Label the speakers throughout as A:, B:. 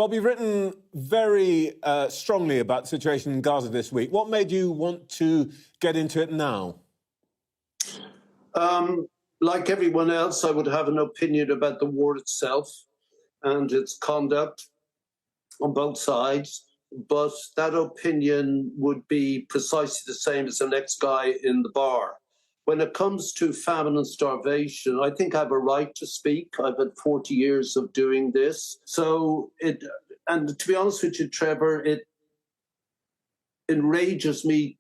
A: Bob, you've written very strongly about the situation in Gaza this week. What made you want to get into it now?
B: Like everyone else, I would have an opinion about the war itself and its conduct on both sides, but that opinion would be precisely the same as the next guy in the bar. When it comes to famine and starvation, I think I have a right to speak. I've had 40 years of doing this. And to be honest with you, Trevor, it enrages me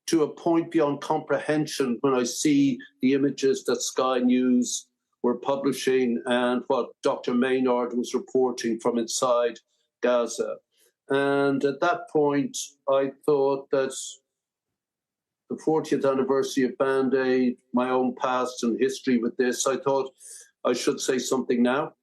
B: to a point beyond comprehension when I see the images that Sky News were publishing and what Dr. Maynard was reporting from inside Gaza. And at that point, I thought that the 40th anniversary of Band-Aid, my own past and history with this, I thought I should say something now.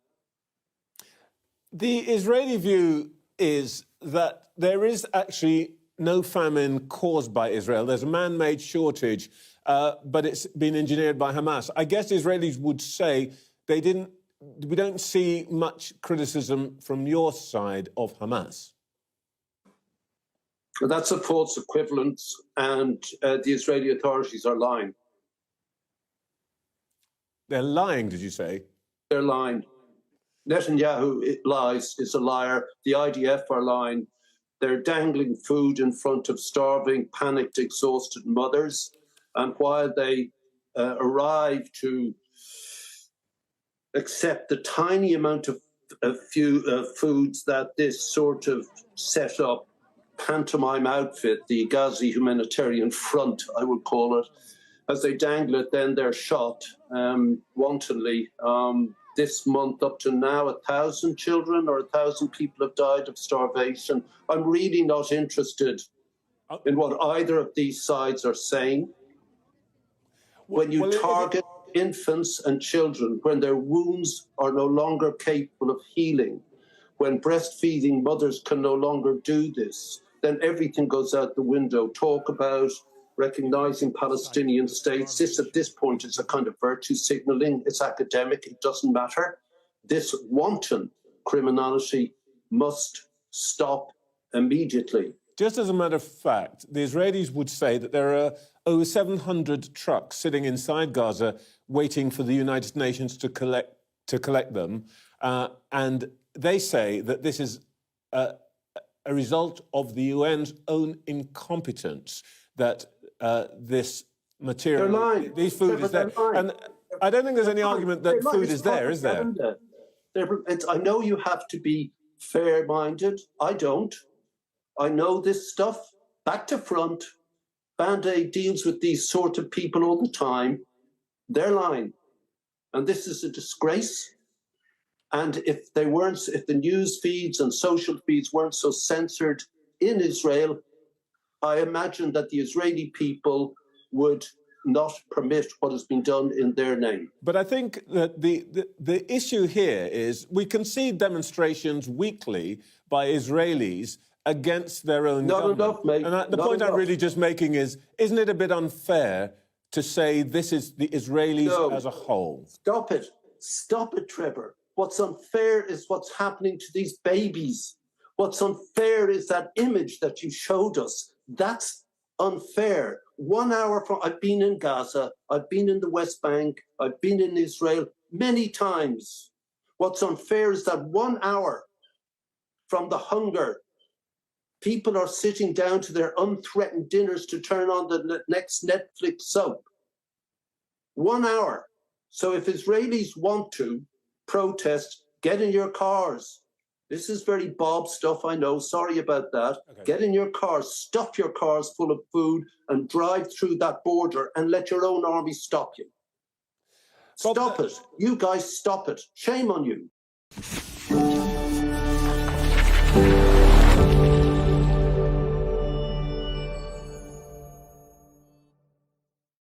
A: The Israeli view is that there is actually no famine caused by Israel. There's a man-made shortage, but it's been engineered by Hamas. I guess Israelis would say we don't see much criticism from your side of Hamas.
B: That's a false equivalence, and the Israeli authorities are lying.
A: They're lying, did you say?
B: They're lying. Netanyahu lies, is a liar. The IDF are lying. They're dangling food in front of starving, panicked, exhausted mothers. And while they arrive to accept the tiny amount of foods that this sort of set up pantomime outfit, the Gaza Humanitarian Front, I would call it, as they dangle it, then they're shot wantonly. This month, up to now, 1,000 children or 1,000 people have died of starvation. I'm really not interested in what either of these sides are saying. When you target infants and children, when their wounds are no longer capable of healing, when breastfeeding mothers can no longer do this, then everything goes out the window. Talk about recognizing Palestinian states. This, at this point, is a kind of virtue signaling. It's academic. It doesn't matter. This wanton criminality must stop immediately.
A: Just as a matter of fact, the Israelis would say that there are over 700 trucks sitting inside Gaza waiting for the United Nations to collect them. And they say that this is a result of the UN's own incompetence, that this material, these food is there. And I don't think there's any argument that food is there, is there?
B: I know you have to be fair-minded. I don't. I know this stuff back to front. Band-Aid deals with these sort of people all the time. They're lying. And this is a disgrace. And if the news feeds and social feeds weren't so censored in Israel, I imagine that the Israeli people would not permit what has been done in their name.
A: But I think that the issue here is we can see demonstrations weekly by Israelis against their own government.
B: Not enough, mate.
A: And the point I'm really just making is, isn't it a bit unfair to say this is the Israelis as a whole?
B: Stop it. Stop it, Trevor. What's unfair is what's happening to these babies. What's unfair is that image that you showed us. That's unfair. 1 hour from, I've been in Gaza, I've been in the West Bank, I've been in Israel many times. What's unfair is that 1 hour from the hunger, people are sitting down to their unthreatened dinners to turn on the next Netflix soap. 1 hour. So if Israelis want to protest, get in your cars. This is very Bob stuff, I know. Sorry about that. Okay. Get in your cars, stuff your cars full of food and drive through that border and let your own army stop you. Stop it. You guys stop it. Shame on you.